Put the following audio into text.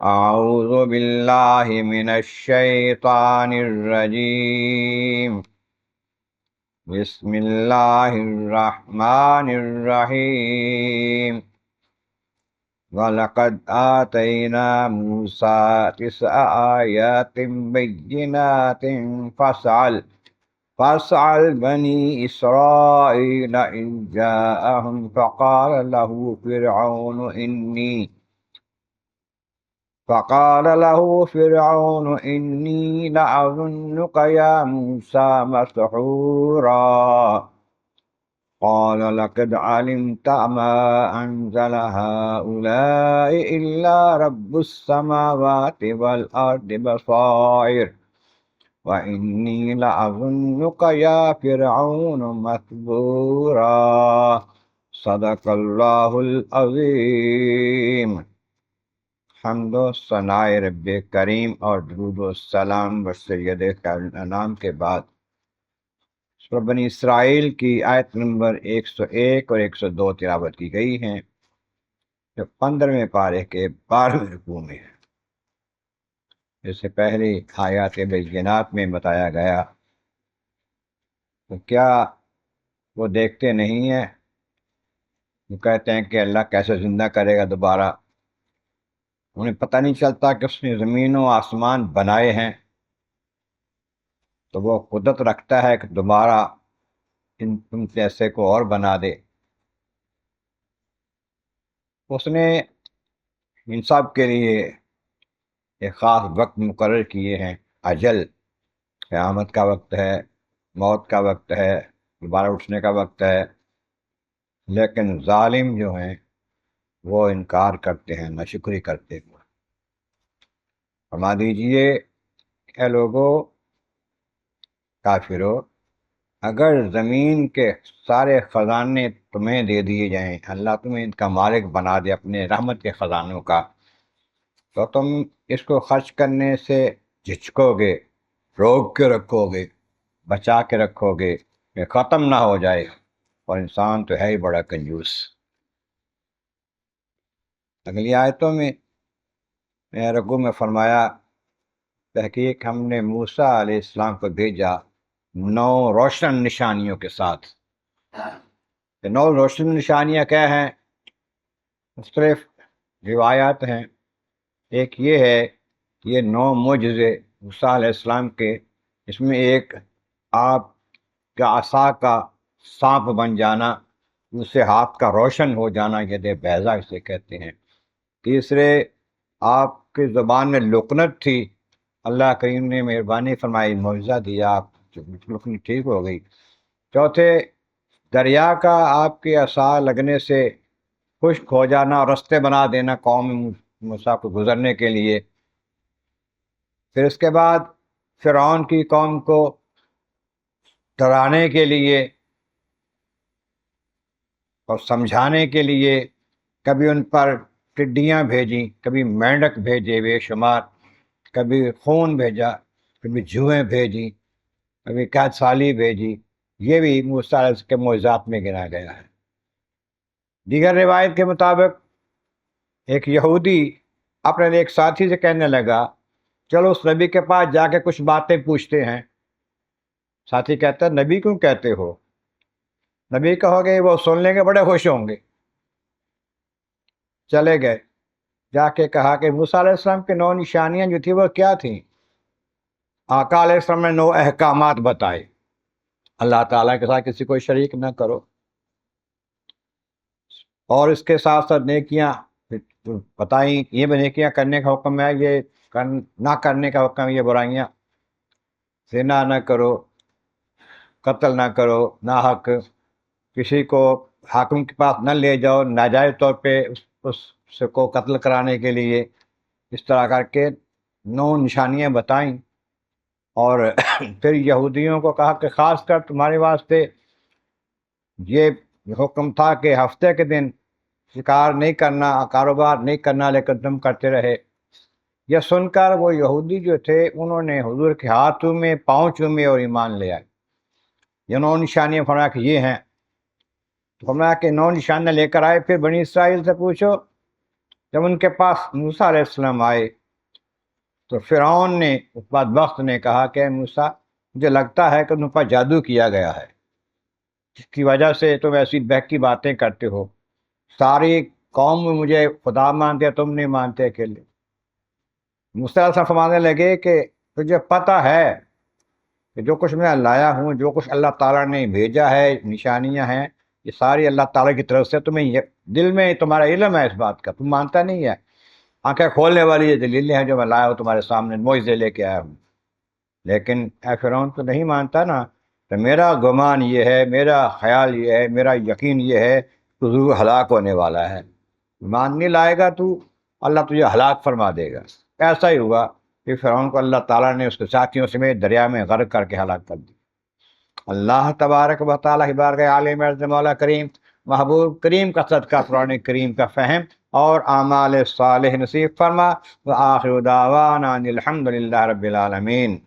أعوذ بالله من الشيطان الرجيم. بسم الله الرحمن الرحيم. ولقد آتينا موسى 9 آيات بينات فاسأل بني إسرائيل إذ جاءهم فقال له فرعون إني لأظنك يا موسى مسحورا. قال لقد علمت ما أنزل هؤلاء إلا رب السماوات والأرض بصائر وإني لأظنك يا فرعون مثبورا. صدق اللہ العظیم. حمد و ثناء رب کریم اور درود و السلام بر سید خیر الانام کے بعد سورہ بنی اسرائیل کی آیت نمبر 101 اور 102 تلاوت کی گئی ہیں، جو 15ویں پارے کے 12ویں رکوع میں ہے. اس سے پہلی آیات بینات میں بتایا گیا تو کیا وہ دیکھتے نہیں ہیں، وہ کہتے ہیں کہ اللہ کیسے زندہ کرے گا دوبارہ. انہیں پتہ نہیں چلتا کہ اس نے زمین و آسمان بنائے ہیں، تو وہ قدرت رکھتا ہے کہ دوبارہ تم جیسے کو اور بنا دے. اس نے ان سب کے لیے ایک خاص وقت مقرر کیے ہیں. اجل، قیامت کا وقت ہے، موت کا وقت ہے، دوبارہ اٹھنے کا وقت ہے. لیکن ظالم جو ہیں وہ انکار کرتے ہیں، ناشکری کرتے ہیں. فرما دیجئے اے لوگو، کافرو، اگر زمین کے سارے خزانے تمہیں دے دیے جائیں، اللہ تمہیں ان کا مالک بنا دے اپنے رحمت کے خزانوں کا، تو تم اس کو خرچ کرنے سے جھجکو گے، روک کے رکھو گے، بچا کے رکھو گے کہ ختم نہ ہو جائے. اور انسان تو ہے ہی بڑا کنجوس. اگلی آیتوں میں رکوع میں فرمایا، تحقیق ہم نے موسیٰ علیہ السلام کو بھیجا 9 روشن نشانیوں کے ساتھ. 9 روشن نشانیاں کیا ہیں؟ مختلف روایات ہیں. ایک یہ ہے کہ یہ 9 معجزے موسیٰ علیہ السلام کے، اس میں ایک آپ کا عصا کا سانپ بن جانا، دوسرے ہاتھ کا روشن ہو جانا، ید بیضا اسے کہتے ہیں. تیسرے، آپ کی زبان میں لکنت تھی، اللہ کریم نے مہربانی فرمائی، معجزہ دیا، آپ لکنت ٹھیک ہو گئی. چوتھے، دریا کا آپ کے عصا لگنے سے خشک ہو جانا اور رستے بنا دینا قوم موسیٰ کو گزرنے کے لیے. پھر اس کے بعد فرعون کی قوم کو ڈرانے کے لیے اور سمجھانے کے لیے کبھی ان پر ٹڈیاں بھیجیں، کبھی مینڈک بھیجے بے شمار، کبھی خون بھیجا، کبھی جوئیں بھیجیں، کبھی قحط سالی بھیجی. یہ بھی موسیٰ علیہ السلام کے معجزات میں گنا گیا ہے. دیگر روایت کے مطابق ایک یہودی اپنے ایک ساتھی سے کہنے لگا، چلو اس نبی کے پاس جا کے کچھ باتیں پوچھتے ہیں. ساتھی کہتا ہے، نبی کیوں کہتے ہو؟ نبی کہو گے وہ سن لیں گے، بڑے خوش ہوں گے. چلے گئے، جا کے کہا کہ موسیٰ علیہ السلام کے 9 نشانیاں جو تھیں وہ کیا تھیں؟ آقا علیہ السلام نے 9 احکامات بتائے. اللہ تعالیٰ کے ساتھ کسی کو شریک نہ کرو، اور اس کے ساتھ ساتھ نیکیاں بتائیں. یہ نیکیاں کرنے کا حکم ہے، یہ نہ کرنے کا حکم ہے، یہ برائیاں، زنا نہ کرو، قتل نہ کرو، ناحق کسی کو حاکم کے پاس نہ لے جاؤ ناجائز طور پہ اس کو قتل کرانے کے لیے. اس طرح کر کے 9 نشانیاں بتائیں. اور پھر یہودیوں کو کہا کہ خاص کر تمہارے واسطے یہ حکم تھا کہ ہفتے کے دن شکار نہیں کرنا، کاروبار نہیں کرنا، لیکن تم کرتے رہے. یہ سن کر وہ یہودی جو تھے انہوں نے حضور کے ہاتھوں میں پاؤں چومے اور ایمان لے آئے. یہ 9 نشانیاں فرمایا کہ یہ ہیں. فرمایا کہ 9 نشانیاں لے کر آئے. پھر بنی اسرائیل سے پوچھو جب ان کے پاس موسیٰ علیہ السلام آئے تو فرعون نے، اس بدبخت نے کہا کہ اے موسیٰ، مجھے لگتا ہے کہ تم پر جادو کیا گیا ہے، جس کی وجہ سے تم ایسی بہکی باتیں کرتے ہو، ساری قوم میں مجھے خدا مانتے، تم نہیں مانتے اکیلے۔ موسیٰ علیہ السلام فرمانے لگے کہ تجھے پتہ ہے کہ جو کچھ میں لایا ہوں، جو کچھ اللہ تعالیٰ نے بھیجا ہے، نشانیاں ہیں، یہ ساری اللہ تعالیٰ کی طرف سے، تمہیں یہ دل میں تمہارا علم ہے اس بات کا، تم مانتا نہیں ہے۔ آنکھیں کھولنے والی یہ دلیلیں ہیں جو میں لایا ہوں تمہارے سامنے، معجزے لے کے آیا ہوں، لیکن اے فرعون تو نہیں مانتا نا۔ تو میرا گمان یہ ہے، میرا خیال یہ ہے، میرا یقین یہ ہے کہ ضرور ہلاک ہونے والا ہے، مان نہیں لائے گا تو اللہ تجھے ہلاک فرما دے گا۔ ایسا ہی ہوا کہ فرعون کو اللہ تعالیٰ نے اس کے ساتھیوں سمیت دریا میں غرق کر کے ہلاک کر دی۔ اللہ تبارک و تعالیٰ کی بارگاہ عالم عرض مولا کریم محبوب کریم کا صدقہ قرآن کریم کا فہم اور اعمال صالح نصیب فرما۔ وآخر دعوانا ان الحمد للہ رب العالمین۔